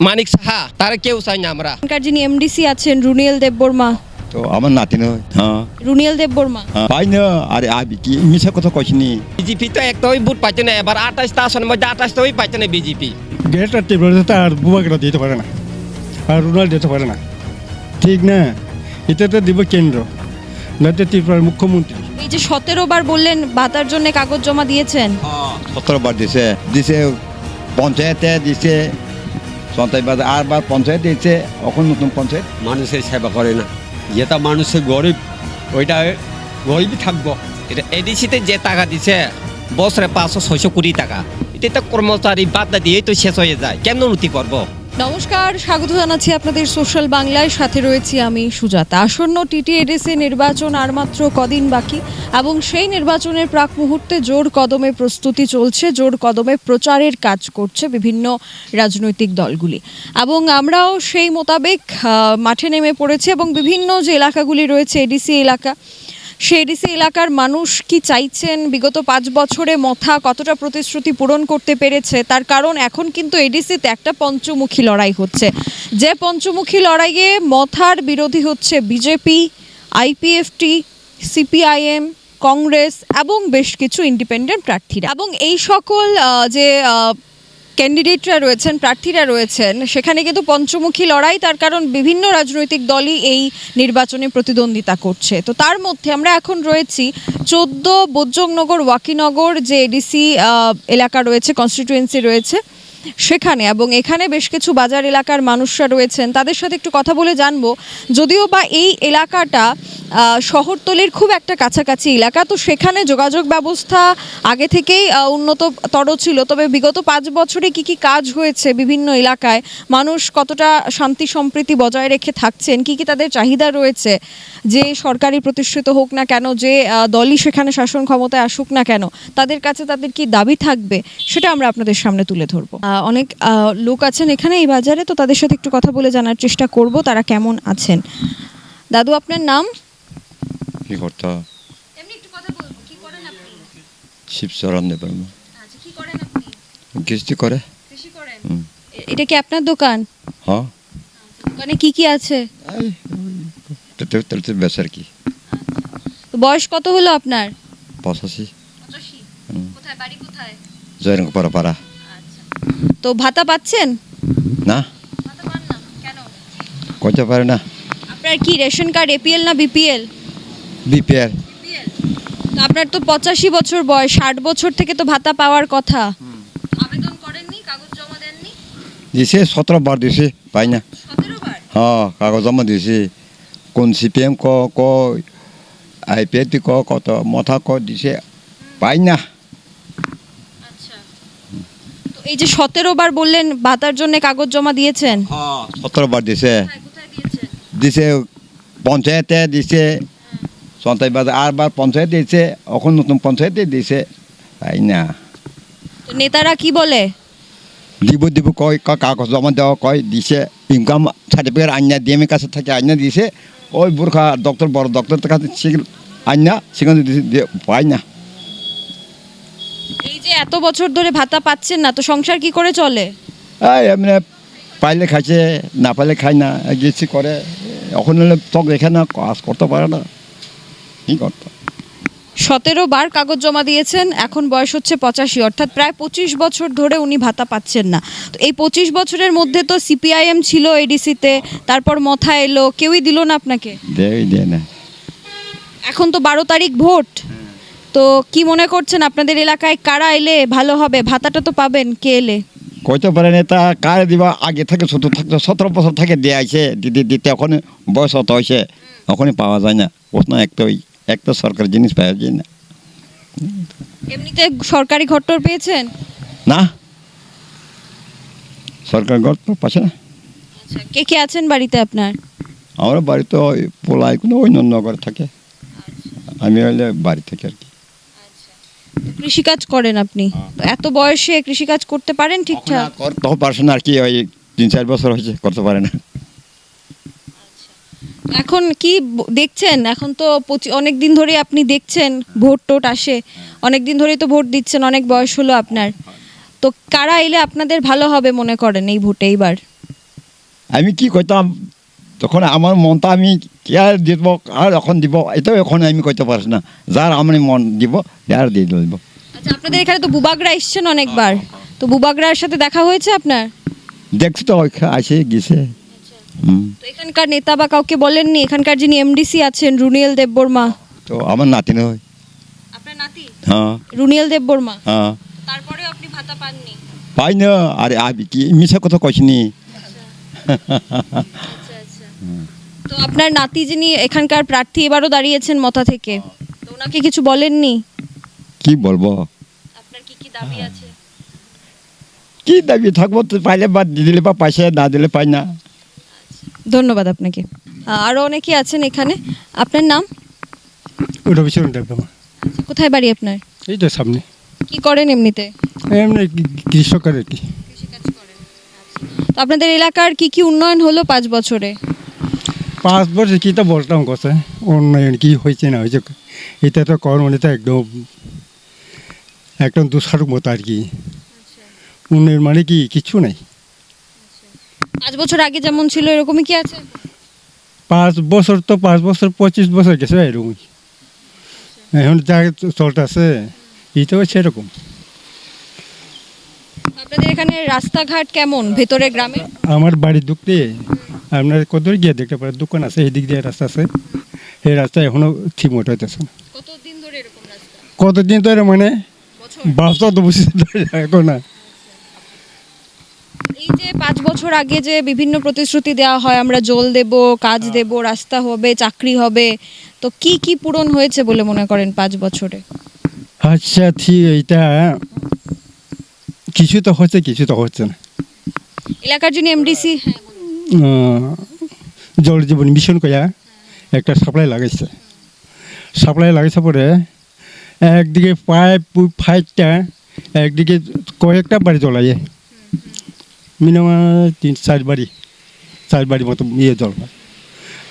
মানিক সাহা তারা কেউ চাই না আমরা। এখানকার যিনি এমডিসি আছেন রুনিয়েল দেববর্মা, তো আমার নাতি নয়। হ্যাঁ রুনিয়েল দেববর্মা পাই না। আরে আবি কি মিছা কথা কইছিনি। বিজেপি তো একটাই ভোট পাইছে না, এবার 28টা আসনের মধ্যে 28টাই পাইছে না বিজেপি। গ্রেটার ত্রিপুরাতে আর বুবাকেরা দিতে পারে না, আর রুরাল দিতে পারে না, ঠিক না? এটাতে দিব কেন্দ্র, নয়তো ত্রিপুরার মুখ্যমন্ত্রী। এই যে 17 বার বললেন ভাতার জন্য কাগজ জমা দিয়েছেন, 17 বার দিছে দিছে পঞ্চায়েতে দিছে, সন্তাই বাজার আর বার পঞ্চায়েত দিয়েছে। এখন নতুন পঞ্চায়েত মানুষের সেবা করে না, যেটা মানুষের গরিব ওইটা গরিবই থাকবো। এটা এডিসিতে যে টাকা দিছে বছরে 500-600 কোটি টাকা, এটা তো কর্মচারী বাদ দিয়েই তো শেষ হয়ে যায়, কেন উন্নতি করবো? নমস্কার, স্বাগত জানাচ্ছি আপনাদের সোশ্যাল বাংলায়। সাথে রয়েছি আমি সুজাতা। আসন্ন টিটিএডিসি নির্বাচন আর মাত্র কদিন বাকি এবং সেই নির্বাচনের প্রাক মুহূর্তে জোর কদমে প্রস্তুতি চলছে, জোর কদমে প্রচারের কাজ করছে বিভিন্ন রাজনৈতিক দলগুলি এবং আমরাও সেই মোতাবেক মাঠে নেমে পড়েছি এবং বিভিন্ন যে এলাকাগুলি রয়েছে এডিসি এলাকা, সেই এডিসি এলাকার মানুষ কি চাইছেন, বিগত 5 বছরে মথা কতটা প্রতিশ্রুতি পূরণ করতে পেরেছে, তার কারণ এখন কিন্তু এডিসিতে একটা পঞ্চমুখী লড়াই হচ্ছে। যে পঞ্চমুখী লড়াইয়ে মথার বিরোধী হচ্ছে বিজেপি, আইপিএফটি, সিপিআইএম, কংগ্রেস এবং বেশ কিছু ইন্ডিপেন্ডেন্ট প্রার্থীরা। এবং এই সকল যে ক্যান্ডিডেটরা রয়েছেন, প্রার্থীরা রয়েছেন, সেখানে কিন্তু পঞ্চমুখী লড়াই, তার কারণ বিভিন্ন রাজনৈতিক দলই এই নির্বাচনে প্রতিদ্বন্দ্বিতা করছে। তো তার মধ্যে আমরা এখন রয়েছি 14 বোজ্জংনগর ওয়াকিনগর যে এডিসি এলাকা রয়েছে, কনস্টিটুয়েন্সি রয়েছে সেখানে, এবং এখানে বেশ কিছু বাজার এলাকার মানুষরা রয়েছেন, তাদের সাথে একটু কথা বলে জানবো। যদিও বা এই এলাকাটা শহরতলির খুব একটা কাছাকাছি এলাকা, তো সেখানে যোগাযোগ ব্যবস্থা আগে থেকেই উন্নততর ছিল, তবে বিগত 5 বছরে কি কি কাজ হয়েছে বিভিন্ন এলাকায়, মানুষ কতটা শান্তি সম্প্রীতি বজায় রেখে থাকছেন, কি কি তাদের চাহিদা রয়েছে, যে সরকারি প্রতিষ্ঠিত হোক না কেন, যে দলই সেখানে শাসন ক্ষমতায় আসুক না কেন, তাদের কাছে তাদের কি দাবি থাকবে, সেটা আমরা আপনাদের সামনে তুলে ধরবো। অনেক লোক আছেন এখানে এই বাজারে, তো তাদের সাথে একটু কথা বলে জানার চেষ্টা করব তারা কেমন আছেন। দাদু, আপনার নাম? কি করতে এমনি একটু কথা বলবো। কি করেন আপনি? শিবচরণ নেবেন আচ্ছা, কি করেন আপনি? কিস্তি করে। কৃষি করেন? হুম। এটা কি আপনার দোকান? হ্যাঁ দোকানে কি কি আছে? তেলতে বেচার কি। তো বয়স কত হলো আপনার? 85। 85। হুম। কোথায় বাড়ি কোথায়? জয়রঙ্গ পাড়া। আচ্ছা। তো ভাতা পাচ্ছেন? না ভাতা পান না কেন? কইতে পারে না। আপনার কি রেশন কার্ড এপিএল না বিপিএল? BPR BPL. তো আপনার তো 85 বছর বয়স, 60 বছর থেকে তো ভাতা পাওয়ার কথা। আবেদন করেননি, কাগজ জমা দেননি? দিছে 17 বার দিছে, পাই না। 17 বার? হ্যাঁ কাগজ জমা দিছে। কোন সিপিএম ক আইপিএফটি কত মথা দিছে, পাই না। আচ্ছা। তো এই যে 17 বার বললেন ভাতার জন্য কাগজ জমা দিয়েছেন, 17 বার দিছে কোথায় দিয়েছেন? দিছে পঞ্চায়েতে দিছে, সন্তাই বাজার আর বার পঞ্চায়েত দিয়েছে। এখন নতুন পঞ্চায়েতে দিছে, পাই না। তো নেতারা কি বলে? দিব কয় কাগজ জমা দেওয়া কয় দিছে, ইনকাম সার্টিফিকেট আইনা ডিএমের কাছে থেকে আইনা দিছে। ওই বুর্খা ডক্টর বড় ডক্টরের কাছে আইনা সেখানে দিছে, পাই না। এই যে এত বছর ধরে ভাতা পাচ্ছেন না, তো সংসার কি করে চলে? এই এমনি পাইলে খাইছে, না পাইলে খাই না, গেছি করে। এখন হলে চক রেখে না, কাজ করতে পারে না, কি করতো। 17 বার কাগজ জমা দিয়েছেন, এখন বয়স হচ্ছে 85, অর্থাৎ প্রায় 25 বছর ধরে উনি ভাতা পাচ্ছেন না। তো এই 25 বছরের মধ্যে তো সিপিআইএম ছিল এডিসিতে, তারপর মথা এলো, কেউই দিল না আপনাকে। দেয় না। এখন তো 12 তারিখ ভোট, তো কি মনে করছেন আপনাদের এলাকায় কারা এলে ভালো হবে? ভাতাটা তো পাবেন, কে এলে? কইতে পারেন এটা কারে দিবা, আগে থেকে ছোট থাকতো 17 বছর থেকে দিয়ে আইছে, দিতে এখন বয়স অত হয়েছে, ওখানে পাওয়া যায় না। প্রশ্ন একটা সরকারি জিনিস পাওয়া যায় না। এমনিতে সরকারি ঘরটর পেয়েছেন? না সরকার ঘর তো পাচ্ছে না। আচ্ছা, কে কে আছেন বাড়িতে আপনার? আমরা বাড়িতে ওই পোলাই কোনো অন্য নগর থাকে, আমি হলে বাড়ি থেকে আর কি। কৃষিকাজ করেন আপনি? তো এত বয়সে কৃষিকাজ করতে পারেন ঠিকঠাক? করতে পারছে না আর কি, ওই 3-4 বছর হয়েছে করতে পারে না। এখন কি দেখছেন? এখন তো অনেক দিন ধরে আপনি দেখছেন ভোট টোট আসে, অনেক দিন ধরেই তো ভোট দিচ্ছেন, অনেক বয়স হলো আপনার, তো কারা এলে আপনাদের ভালো হবে মনে করেন এই ভোটে এইবার? আমি কি কইতাম তখন আমার মনটা আমি কে আর দিব আর এখন দিব এটাও এখন আমি কইতে পারছি না যার আমার মন দিব আর দিয়ে দিব। আচ্ছা, আপনাদের এখানে তো বুবাগরা এসছেন অনেকবার, তো বুবাগরার সাথে দেখা হয়েছে আপনার? দেখছি তো আসে গেছে। তো এখানকার নেতা বা কাউকে বলেননি? এখানকার যিনি এমডিসি আছেন রুনিয়েল দেববর্মা। তো আমার নাতি নয়। আপনার নাতি হ্যাঁ রুনিয়েল দেববর্মা, হ্যাঁ তারপরেও আপনি ভাতা পাননি? পাই না। আরে আমি কি মিশা কথা কইনি। আচ্ছা আচ্ছা। তো আপনার নাতি যিনি এখানকার প্রার্থী এবারও দাঁড়িয়েছেন মথা থেকে, তো ওনাকে কিছু বলেননি? কি বলবো আপনার কি কি দাবি আছে? কি দাবি থাকবো তো পাইলে বা দিলে বা পয়সা না দিলে পাই না। ধন্যবাদ আপনাকে। আরও অনেকে আছেন এখানে। আপনার নাম? রবিচরণ দেববর্মা। কোথায় বাড়ি আপনার? এই তো সামনে। কি করেন এমনিতে? এমনি কৃষকের আর কি। তো আপনাদের এলাকার কি কি উন্নয়ন হলো 5 বছরে? 5 বছর কি তো বলতাম কথা, উন্নয়ন কি হয়েছে না হয়েছে এটা তো কর্মনেতা একদম একদম দুঃসারক মতো আর কি। উন্নয়ন মানে কি কিছু নাই। 5 বছর আগে যেমন ছিল এরকমই কি আছে? 5 বছর তো 5 বছর 25 বছর গেছে এরকমই। এখন যা চলতেছে এটাও সেরকম। আপনাদের এখানে রাস্তাঘাট কেমন ভেতরে গ্রামে? আমার বাড়ির ঢুকতে আপনার কত গিয়ে দেখতে পারেন দোকান আছে, এই দিক দিয়ে রাস্তা আছে, এই রাস্তা এখনো ঠিক মতো হইতেছে না। কতদিন ধরে এরকম রাস্তা? কতদিন ধরে মানে বছর? বাসটা তো বুঝতে এখন না। এই যে 5 বছর আগে যে বিভিন্ন প্রতিশ্রুতি দেওয়া হয়, আমরা জল দেব, কাজ দেব, রাস্তা হবে, চাকরি হবে, তো কি কি পূরণ হয়েছে বলে মনে করেন 5 বছরে? আচ্ছা ঠিক, এইটা কিছু তো হচ্ছে কিছু তো হচ্ছে না। এলাকার যিনি এমডিসি, জল জীবন মিশন কয়া একটা সাপ্লাই লাগাইছে। সাপ্লাই লাগাইছে পরে একদিকে ফাইটটা একদিকে কয়েকটা বাড়ি জ্বলাইয়ে মিনিমাম 3-4 বাড়ি মতো জল হয়।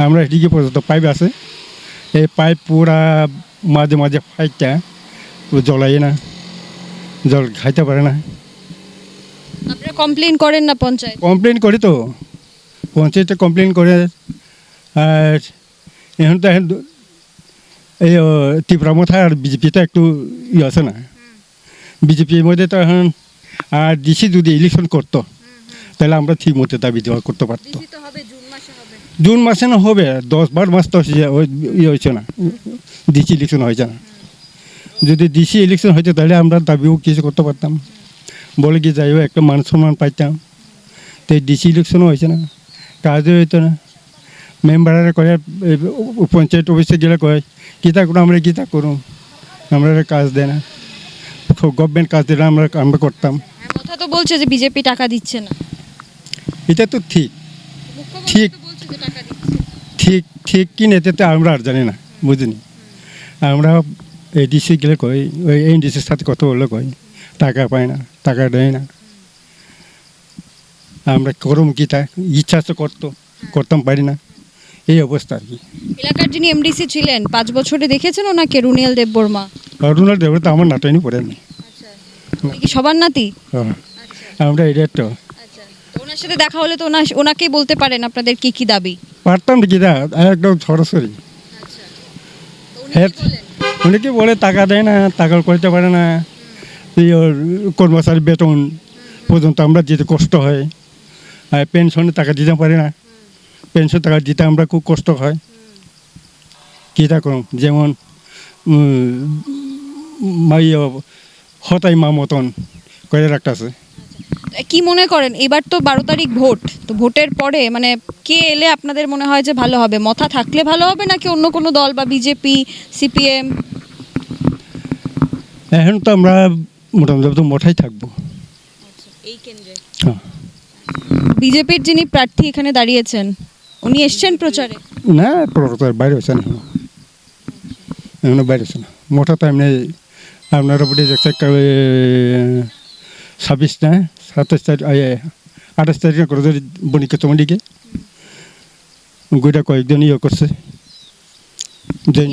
আমরা এদিকে পর্যন্ত পাইপ আছে, এই পাইপ পুরা মাঝে মাঝে ফাইটটা জ্বলাইয়ে না, জল খাইতে পারে না। আপনারা কমপ্লেইন করেন না পঞ্চায়েত? কমপ্লেন করি তো, পঞ্চায়েতে কমপ্লেন করে। আর এখন তো এখন এই তীব্রামথা আর বিজেপিতে একটু আছে না, বিজেপির মধ্যে তো এখন আর ডিসি যদি ইলেকশন করতো তাহলে আমরা ঠিক মতো দাবি দেওয়া করতে পারতো। জুন মাসে না হবে, 10-12 মাস তো হয়েছে না, ডিসি ইলেকশন হয়েছে না। যদি ডিসি ইলেকশন হয়েছে তাহলে আমরা দাবিও কিছু করতে পারতাম, বলে কি যাই হোক একটা মান সম্মান পাইতাম। তো ডিসি ইলেকশনও হয়েছে না, কাজও হইতো না। মেম্বাররা কয়ে পঞ্চায়েত অফিসে গেলে কয় কীতা করুন, আমরা কীতা করুন, আমরা কাজ দেয় না। গভর্নমেন্ট কাজ দিলে আমরা করতাম। কথা তো বলছে যে বিজেপি টাকা দিচ্ছে না। এটা তো ঠিক ঠিক ঠিক ঠিক কি নেতে তো আমরা আর জানি না, বুঝিনি। আমরা এই ডিসি গেলে কই, ওই এই ডিসির সাথে কথা বললে কই টাকা পায় না, টাকা দেয় না। আমরা করুম কি তা ইচ্ছা আছে করতাম পারি না, এই অবস্থা আর কি। এলাকার যিনি এমডিসি ছিলেন 5 বছরে দেখেছেন ওনাকে, রুনিয়েল দেববর্মা? অরুণাল দেব তো আমার নাটাইনি পড়ে নি। উনি কি সবার নাতি? হ্যাঁ, আমরা এটা তো আচ্ছা, তো ওনার সাথে দেখা হলে তো ওনাকেই বলতে পারেন আপনাদের কি কি দাবি। পারতাম কি দা একদম সরাসরি। হ্যাঁ, উনি কি বলে টাকা দেয় না, টাকা করতে পারে না, কর্মচারী বেতন পর্যন্ত আমরা যেতে কষ্ট হয়, আর পেনশনে টাকা দিতে পারি না, পেনশন টাকা দিতে আমরা খুব কষ্ট হয়। কীটা করুন, যেমন হতাই মা মতন করে রাখতেছে। কি মনে করেন এবার তো 12 তারিখ ভোট, তো ভোটের পরে মানে কে এলে আপনাদের মনে হয় যে ভালো হবে? মথা থাকলে ভালো হবে নাকি অন্য কোনো দল বা বিজেপি, সিপিএম? এখন তো আমরা মোটামুটি তো মঠাই থাকবো। এই কেন্দ্রে হ্যাঁ। বিজেপির যিনি প্রার্থী এখানে দাঁড়িয়েছেন উনি এসছেন প্রচারে? না, প্রচার বাইরে হয়েছে না, এখনো বাইরে হচ্ছে না। মোটা তো এমনি আপনার উপরে দেখছে 26 না 27 তারিখ 28 তারিখে করে বণিক চমডিকে গোটা কয়েকজন করছে।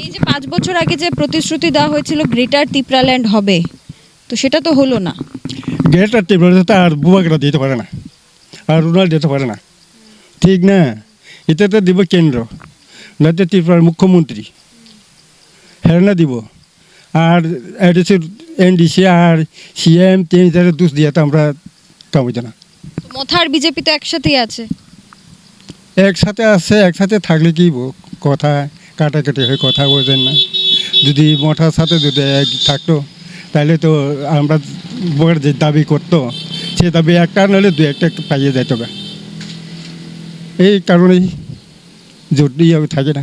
এই যে 5 বছর আগে যে প্রতিশ্রুতি দেওয়া হয়েছিল গ্রেটার তিপ্রাল্যান্ড হবে, তো সেটা তো হলো না। গ্রেটার তিপ্রাল্যান্ড আর বুবাগরা দিতে পারে না, আর রুনাল দিতে পারে না, ঠিক না, এটা তো দিব কেন্দ্র, নয়তো ত্রিপুরার মুখ্যমন্ত্রী হ্যাঁ না দিব। আর এনডিসি আর সিএম তিন দোষ দিয়ে তো আমরা কামাইতো না। মথার বিজেপি তো একসাথেই আছে। একসাথে আছে, একসাথে থাকলে কি কথা কাটাকাটি হয়ে কথা বোঝেন না। যদি মঠার সাথে যদি এক থাকতো তাহলে তো আমরা ভোট যে দাবি করতো সে দাবি একটা নইলে দু একটা পাইয়ে যেত গা। এই কারণেই জোট দিয়ে থাকে না।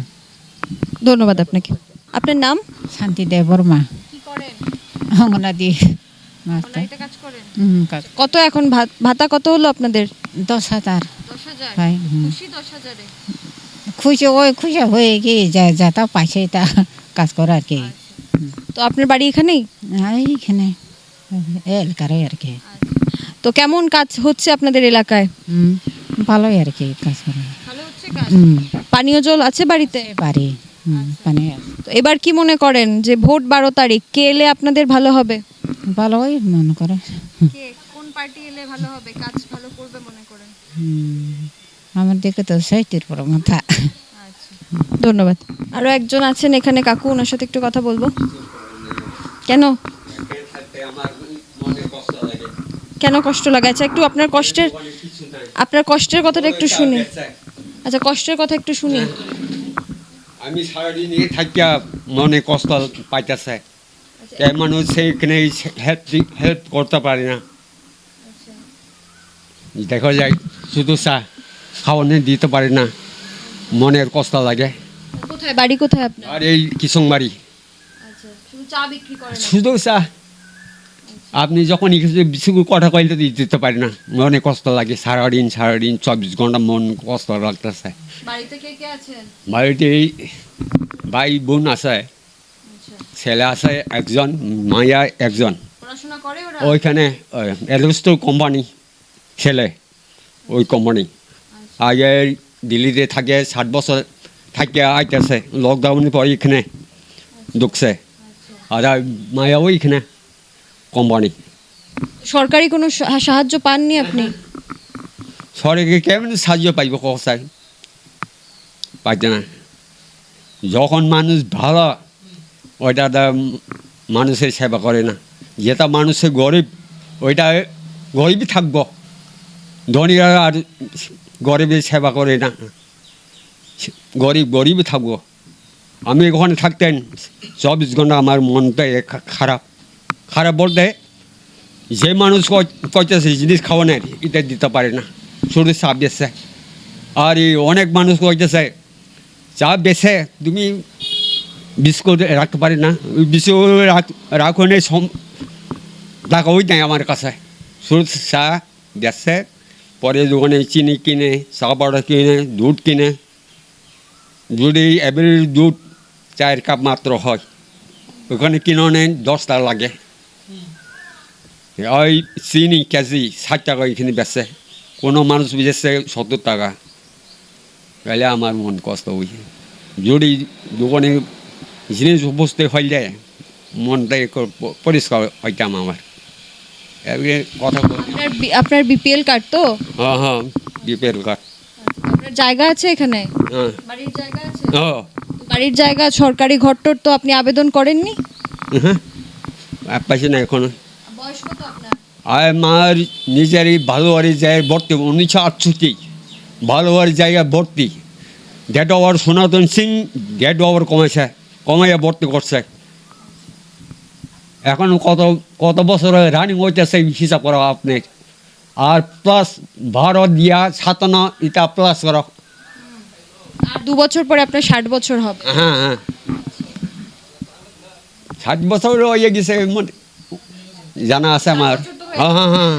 ধন্যবাদ আপনাকে। আপনার নাম? শান্তি দেব বর্মা, কি করেন? অঙ্গনাদি মাস্টার। কাজ করেন। কাজ কত এখন ভাতা কত হলো আপনাদের? 10,000 10,000। হয়। খুশি 10,000-এ? খুশি হয়ে কি যা তা পাইছে তা কাজ করে আর কি। তো আপনার বাড়ি এখানেই? এইখানে এলাকারে আর কি। তো কেমন কাজ হচ্ছে আপনাদের এলাকায়? ভালোই আর কি কাজ করে। ভালো হচ্ছে কাজ। পানীয় জল আছে বাড়িতে? বাড়ি মানে তো এবার কি মনে করেন যে ভোট 12 তারিখ কে এলে আপনাদের ভালো হবে? ভালোই মনে করে। কে কোন পার্টি এলে ভালো হবে, কাজ ভালো করবে মনে করেন? আমার দিকে তো সেইটির পর মাথা। ধন্যবাদ। আরো একজন আছেন এখানে কাকু, ওনার সাথে একটু কথা বলবো। কেন কেন কষ্ট লাগে? আচ্ছা একটু আপনার কষ্টের কথাটা একটু শুনি। আচ্ছা কষ্টের কথা একটু শুনি। আমি সারাদিন থাকিয়া মনে কষ্ট পাইতেছে, মানুষ সেইখানে হেল্প করতে পারি না। দেখা যায় শুধু চা খাওয়ানো দিতে পারি না, মনের কষ্ট লাগে। কোথায় বাড়ি, কোথায় আপনার? আর এই কিশংবাড়ি, আচ্ছা শুধু চা বিক্রি করেন? শুধু চা। আপনি যখন বিস্কুট কথা কইলে দিতে পারি না, মনে কষ্ট লাগে। সারাদিন 24 ঘন্টা মন কষ্ট লাগতেছে। বাড়িতে কে কে আছেন? বাড়িতে ভাই বোন আছে, ছেলে আছে একজন, মাইয়া একজন। পড়াশোনা করে ওরা? ওইখানে এলস্টোর কোম্পানি ছেলে, ওই কোম্পানি। আগে দিল্লিতে থাকে 7 বছর থাকিয়া আইতেছে, লকডাউনের পর এখানে ঢুকছে। আর মায়া ওইখানে কোম্পানি। সরকারি কোনো সাহায্য পাননি আপনি? সরকারি কেমন সাহায্য পাইব কোথায়? পাইতে না। যখন মানুষ ভালো ওইটা মানুষের সেবা করে না। যেটা মানুষের গরিব ওইটা গরিবই থাকবো, ধনীরা আর গরিবের সেবা করে না। গরিবই থাকবো। আমি ওখানে থাকতেন 24 ঘন্টা আমার মনটা খারাপ বলতে, যে মানুষ কইতেছে জিনিস খাওয়ানোর এটা দিতে পারে না, শুধু চা বেচছে। আর অনেক মানুষ কইতেছে চা বেচে তুমি বিস্কুট রাখতে পারি না, ওই বিস্কুট রাখনে টাকা ওই নাই আমার কাছে, শুধু চা বেচছে। পরে দোকানে চিনি কিনে, চা পাউডার কিনে, দুধ কিনে। যদি এবারে দুধ 4 কাপ মাত্র হয়, ওখানে কিনে 10 টাকা লাগে। ওই চিনি কেজি 60 টাকা এখানে বেচছে, কোনো মানুষ বেচছে 70 টাকা। তাহলে আমার মন কষ্ট হয়েছে। যদি দোকানে জিনিস উপস্থিত হয়ে যায় মনটা পরিষ্কার হইতাম আমার। কথা আপনার বিপিএল কার্ড তো? হ্যাঁ বিপিএল কার্ড। আপনার জায়গা আছে এখানে? হ্যাঁ। বাড়ির জায়গা আছে? বাড়ির জায়গা সরকারি ঘরটর তো আপনি আবেদন করেননি? হ্যাঁ পাইছি না এখনো। বয়স কত আপনার? আমার নিজেরই ভালোবাড়ি জায়গায় ভর্তি 1968 ভালোবাড়ি জায়গায় ভর্তি। ডেট ওভার সনাতন সিং ডেট ওভার কমাইয়া ভর্তি করছে। এখন কত বছর রানিং হইতেছে হিসাব করা আপনি। আর প্লাস ভারত দিয়া 57 এটা প্লাস করা। আর 2 বছর পরে আপনার 60 বছর হবে। হ্যাঁ 60 বছর হয়ে গেছে জানা আছে আমার। হ্যাঁ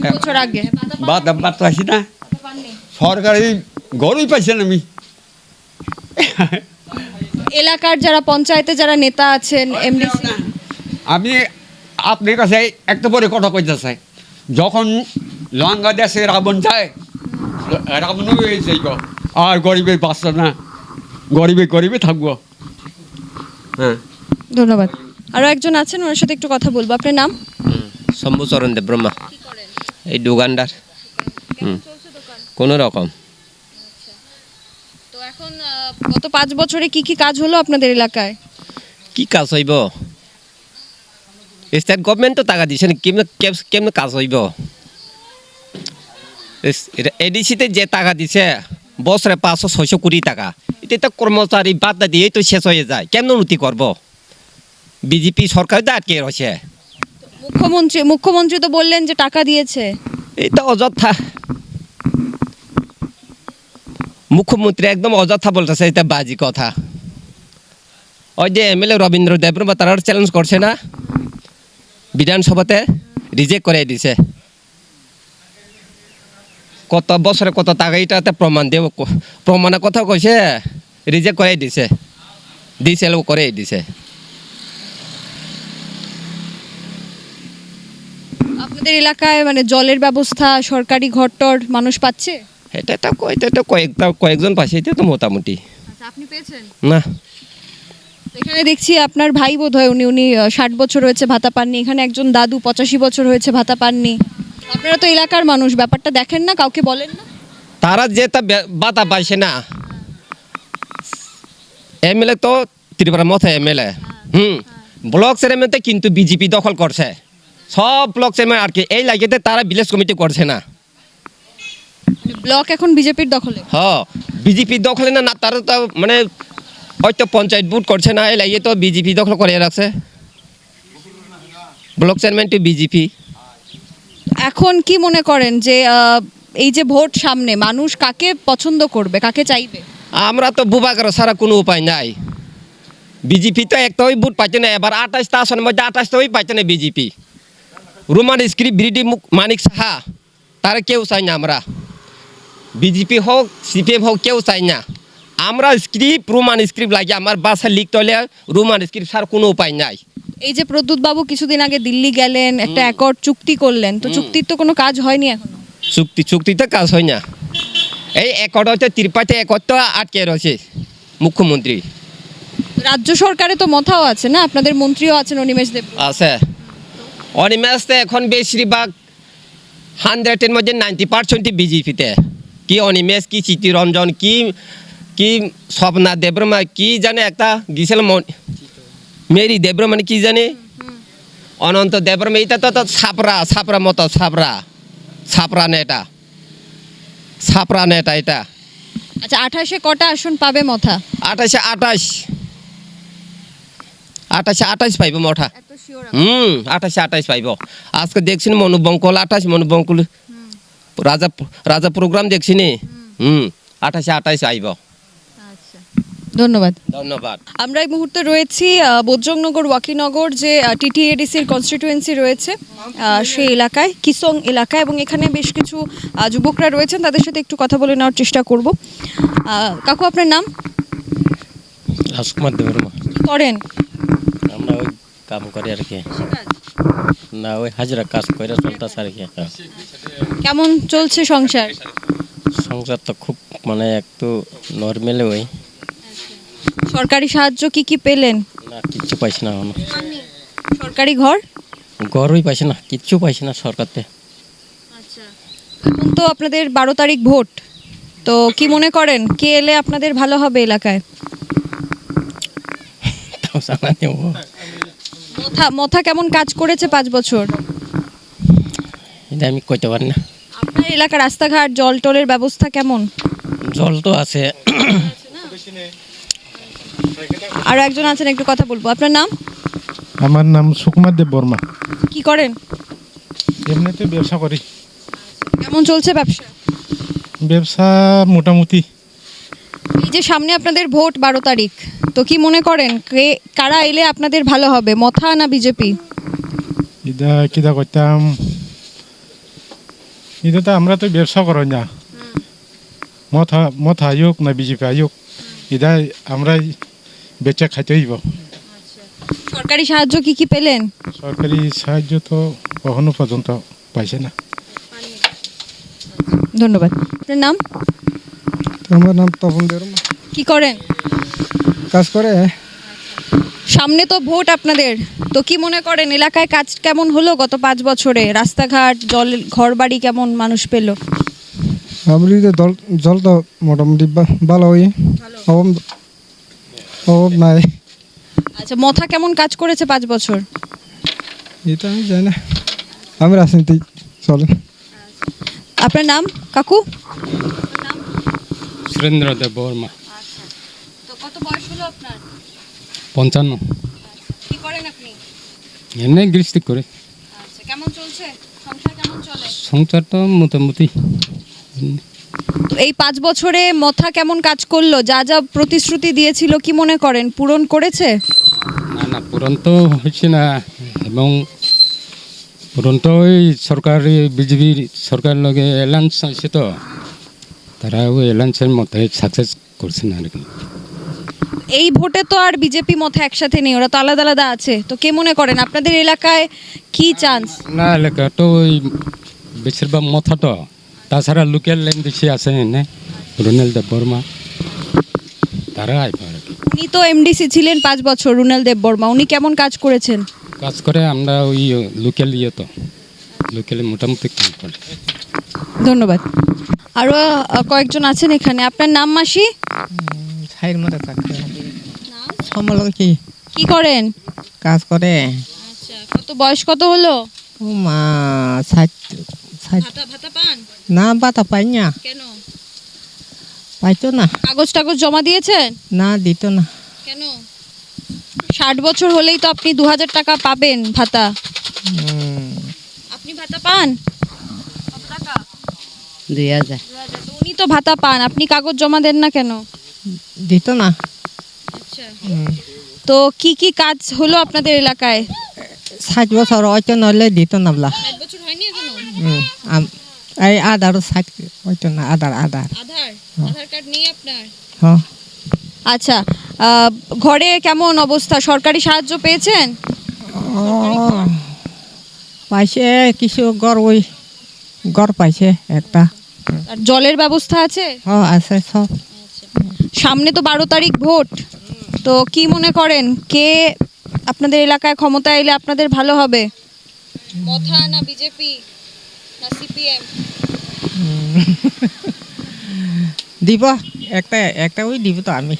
2 বছর আগে বাদ পাইছি না, সরকারি গরুই পাইছেন আমি। এলাকার যারা পঞ্চায়েতে যারা নেতা আছেন, এমডিসি, আমি আপনার কাছে একটা পরে কথা কইতে চাই। যখন লঙ্কা দেশে রাবণ যায়, রাবণ হয়ে যাইব, আর গরিবের বাঁচত না, গরিবে থাকবো। হ্যাঁ ধন্যবাদ। আরো একজন আছেন, ওনার সাথে একটু কথা বলবো। আপনার নাম? শম্ভুচরণ দেব ব্রহ্মা। এই দোকানদার কোনো রকম এখন গত 5 বছরে কি কি কাজ হলো আপনাদের এলাকায়? কি কাজ হইব? স্টেট গভর্নমেন্ট তো টাকা দিছে না, কেমন কাজ হইব? এডিসিতে যে টাকা দিছে বছরে 500-600 কোটি টাকা, এটা তো কর্মচারী বাদ দিয়ে তো শেষ হয়ে যায়, কেমন উন্নতি করব? বিজেপি সরকার তো আটকে রয়েছে। মুখ্যমন্ত্রী তো বললেন যে টাকা দিয়েছে। এটা অযথা, মুখ্যমন্ত্রী একদম অযথা বলতেছে, এটা বাজি কথা। ওই যে এমএলএ রবীন্দ্র দেববর্মা তারা চ্যালেঞ্জ করছে না, বিধানসভাতে রিজেক্ট করে দিছে। কত বছরে কত টাকা এটাতে প্রমাণ দেব, প্রমাণের কথা কইছে, রিজেক্ট করে দিছে, দিয়েছিল করে দিছে। আপনাদের এলাকায় মানে জলের ব্যবস্থা, সরকারি ঘরটর মানুষ পাচ্ছে? এটা তো কয়েকজন পাশে, এটা তো মোটামুটি আচ্ছা, আপনি পেয়েছেন? না। এখানে দেখছি আপনার ভাই বোধ হয় উনি 60 বছর হয়েছে ভাতা পাননি। এখানে একজন দাদু 85 বছর হয়েছে ভাতা পাননি। আপনারা তো এলাকার মানুষ, ব্যাপারটা দেখেন না, কাউকে বলেন না? তারা যেটা বাতা পাইছে না, এমএলএ তো ত্রিপুরা মতো এমএলএ, ব্লক চেয়ারম্যান কিন্তু বিজেপি দখল করছে, সব ব্লক চেয়ারম্যান আর কি। এই লাগিতে তারা ভিলেজ কমিটি করছে না। মানে ব্লক এখন বিজেপির দখলে? বিজেপি দখলে না, তারা তো মানে হয়তো পঞ্চায়েত ভোট করছে না, এই লাগিয়ে তো বিজেপি দখল করে রাখছে, ব্লক চেয়ারম্যানটি বিজেপি। এখন কি মনে করেন যে এই যে ভোট সামনে, মানুষ কাকে পছন্দ করবে, কাকে চাইবে? আমরা তো বুবাগারো ছাড়া কোনো উপায় নাই। বিজেপি তো একটাই ভোট পাইছে না, এবার 28টা আসনের মধ্যে 28টাই পাইছে না BJP. Roman script BD Manik Saha তারা কেউ চাই না আমরা, বিজেপি হোক সিপিএম হোক কেউ চাই না। আমরা স্ক্রিপ্ট রোমান স্ক্রিপ্ট লাগে, আমার বাসায় লিখতে হলে রোমান স্ক্রিপ্ট ছাড়া কোনো উপায় নাই। এই যে প্রদ্যুৎ বাবু কিছুদিন আগে দিল্লি গেলেন, একটা অ্যাকর্ড চুক্তি করলেন, তো চুক্তির তো কোনো কাজ হয়নি এখনো। চুক্তিতে কাজ হয় না। এই একট হচ্ছে ত্রিপাঠে একট তো আটকে রয়েছে মুখ্যমন্ত্রী। রাজ্য সরকারে তো মথাও আছে না, আপনাদের মন্ত্রীও আছেন অনিমেষ দেব। আছে, অনিমেষ তো এখন বেশিরভাগ 100-এর মধ্যে 90% বিজেপিতে। কি অনিমেষ, কি চিত্তরঞ্জন, কি স্বপ্না দেববর্মা, কি জানে একটা গিয়েছিল মেরি দেববর্মা কি জানে, অনন্ত দেববর্মা, এটা তো ছাপরা মতো ছাপরা নেতা এটা। আচ্ছা, 28-এ কটা আসন পাবে মথা? 28 পাইব মঠা। 28 পাইব। আজকে দেখছি মনুবঙ্কল 28, মনুবঙ্কল রাজা প্রোগ্রাম দেখছি নি। 28 আইব। ধন্যবাদ। আমরা এই মুহূর্তে রয়েছি বজ্রংনগর ওয়াকিনগর, যে টিটিএডিসির কনস্টিটিউয়েন্সি রয়েছে সেই এলাকায়, কিসং এলাকায়, এবং এখানে বেশ কিছু যুবকরা রয়েছেন, তাদের সাথে একটু কথা বলে নেওয়ার চেষ্টা করব। কাকু, আপনার নাম? রাজকুমার দেববর্মা। কি করেন? আমরা ওই কাম করি আর কি, না ওই হাজিরা কাজ করে চলতেছে আর কি। কেমন চলছে সংসার? সংসার তো খুব মানে একটু নর্মালে ওই। সরকারি সাহায্য কি পেলেন? না, কিচ্ছু পাইছি না এখনো। সরকারি ঘরই পাইছি না, কিচ্ছু পাইছি না সরকারতে। এখন তো আপনাদের 12 তারিখ ভোট, তো কি মনে করেন কে এলে আপনাদের ভালো হবে এলাকায়? মথা কেমন কাজ করেছে 5 বছর? এটা আমি কইতে পারি না। আপনার এলাকার রাস্তাঘাট, জল টলের ব্যবস্থা কেমন? জল তো আছে। আর একজন আছেন, একটু কথা বলবো। আপনার নাম? আমার নাম সুকুমার দেববর্মা। কি করেন? এমনিতে ব্যবসা করি। কেমন চলছে ব্যবসা? ব্যবসা মোটামুটি। এই যে সামনে আপনাদের ভোট 12 তারিখ, তো কি মনে করেন কারা এলে আপনাদের ভালো হবে, মথা না বিজেপি? এটা কিটা করতাম, এটা তো আমরা তো ব্যবসা করি না, মথা আয়োগ না বিজেপি আয়োগ, এটা আমরা বেচে খাইতে হইব। সরকারি সাহায্য কি পেলেন? সরকারি সাহায্য তো কখনো পর্যন্ত পাইছে না। ধন্যবাদ। আপনার নাম? আমার নাম তপন দেববর্মা। কি করেন? কাজ করে। সামনে তো ভোট আপনাদের, তো কি মনে করেন এলাকায় কাজ কেমন হলো গত 5 বছরে? রাস্তাঘাট, জল, ঘর বাড়ি কেমন মানুষ পেল? আমাদের জল তো মোটামুটি ভালোই অভাব নাই। আচ্ছা, মথা কেমন কাজ করেছে 5 বছর? এটা আমি জানি না, আমি রাজনীতি চলে। আপনার নাম কাকু? সুরেন্দ্র দেব বর্মা, তো কত বয়স হলো আপনার? 55। কি করেন আপনি? এমনি গৃষ্টি করে আচ্ছা, কেমন চলছে সংসার, কেমন চলে? সংসার তো মোটামুটি। তো এই 5 বছরে মথা কেমন কাজ করলো? যা যা প্রতিশ্রুতি দিয়েছিল কি মনে করেন পূরণ করেছে? না পূরণ তো হচ্ছে না, এবং পূরণ তো ওই সরকারি বিজেপির সরকার লগে অ্যালায়েন্স আছে, তো তারা ওই অ্যালায়েন্সের মধ্যে সাকসেস করছে না আর কি। এই ভোটে তো আর বিজেপি মথা একসাথে নেই, ওরা তো আলাদা আলাদা আছে। তো কে মনে করেন আপনাদের এলাকায় কি চান্স? না এলাকা তো ওই বেশিরভাগ মথা, তো তাছাড়া লোকাল লাইন বেশি আছে এনে রুনেল দেব বর্মা, তারা আইবে আর কি। উনি তো এমডিসি ছিলেন 5 বছর, রুনেল দেব বর্মা, উনি কেমন কাজ করেছেন? কাজ করে আমরা ওই লোকাল তো লোকালে মোটামুটি কাজ করে। ধন্যবাদ। আরও কয়েকজন আছেন এখানে। আপনার নাম মাসি? সাইড মতো থাকতে সমল কি করেন? কাজ করে। আচ্ছা, কত বয়স কত হলো? ও মা 60 ভাতা পান? না বাতা পাই না, কেন? পাইতো না, কাগজ টাগজ জমা দিয়েছেন? না দিত না। কেন? 60 বছর হলেই তো আপনি 2000 টাকা পাবেন ভাতা। আপনি ভাতা পান কত টাকা? 2000 তো উনি তো ভাতা পান, আপনি কাগজ জমা দেন না কেন? দিত না। আচ্ছা, তো কি কি কাজ হলো আপনাদের এলাকায়? 60 বছর হয়তো নইলে দিত না বলা। 60 বছর হয়নি এখনো? এই আধার 60 হয়তো না, আধার আধার কার্ড নেই আপনার? হ্যাঁ। আচ্ছা, ঘরে কেমন অবস্থা? সরকারি সাহায্য পেয়েছেন? পাইছে কিছু, ঘর পাইছে একটা। আর জলের ব্যবস্থা আছে? হ্যাঁ আছে সব। সামনে তো 12 তারিখ ভোট, তো কি মনে করেন কে আপনাদের এলাকায় ক্ষমতায় এলে আপনাদের ভালো হবে? মথা না বিজেপি না সিপিএম? দিব একটা ওই দিব তো আমি।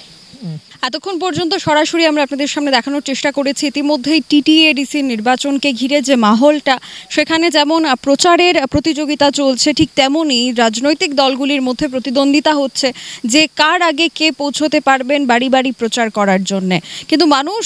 এতক্ষণ পর্যন্ত সরাসরি আমরা আপনাদের সামনে দেখানোর চেষ্টা করেছি ইতিমধ্যেই টিটিএডিসি নির্বাচনকে ঘিরে যে মাহলটা, সেখানে যেমন প্রচারের প্রতিযোগিতা চলছে, ঠিক তেমনই রাজনৈতিক দলগুলির মধ্যে প্রতিদ্বন্দ্বিতা হচ্ছে যে কার আগে কে পৌঁছতে পারবেন বাড়ি বাড়ি প্রচার করার জন্যে। কিন্তু মানুষ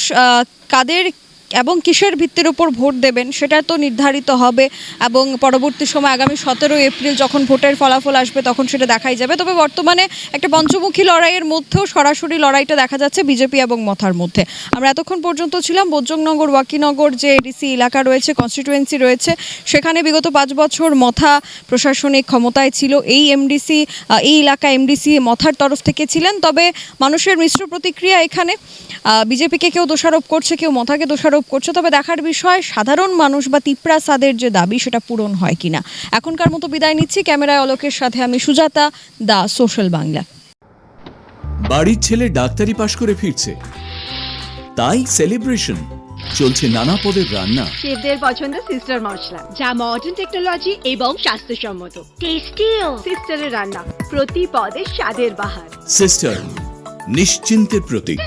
কাদের এবং কিসের ভিত্তির উপর ভোট দেবেন সেটা তো নির্ধারিত হবে, এবং পরবর্তী সময় আগামী 17 এপ্রিল যখন ভোটের ফলাফল আসবে তখন সেটা দেখাই যাবে। তবে বর্তমানে একটা পঞ্চমুখী লড়াইয়ের মধ্যেও সরাসরি লড়াইটা দেখা যাচ্ছে বিজেপি এবং মথার মধ্যে। আমরা এতক্ষণ পর্যন্ত ছিলাম বোজ্জংনগর ওয়াকিনগর যে এডিসি এলাকা রয়েছে, কনস্টিটুয়েন্সি রয়েছে, সেখানে বিগত 5 বছর মথা প্রশাসনিক ক্ষমতায় ছিল। এই এলাকা এমডিসি মথার তরফ থেকে ছিলেন। তবে মানুষের মিশ্র প্রতিক্রিয়া এখানে, বিজেপিকে কেউ দোষারোপ করছে, কেউ মথাকে দোষারোপ করছে। তবে দেখার বিষয় সাধারণ মানুষ বা তিপ্রাসাদের যে দাবি সেটা পূরণ হয় কিনা। এখনকার মতো বিদায় নিচ্ছি। ক্যামেরায় অলোকের সাথে আমি সুজাতা, দা সোশ্যাল বাংলা। বাড়ির ছেলে ডাক্তারি পাশ করে ফিরছে, তাই সেলিব্রেশন চলছে নানা পদের রান্না। শেফদের পছন্দ সিস্টার মশলা, যা মডার্ন টেকনোলজি এবং স্বাস্থ্যসম্মত। টেস্টিও সিস্টারের রান্না, প্রতি পদে স্বাদের বাহার। সিস্টার নিশ্চিন্তের প্রতীক।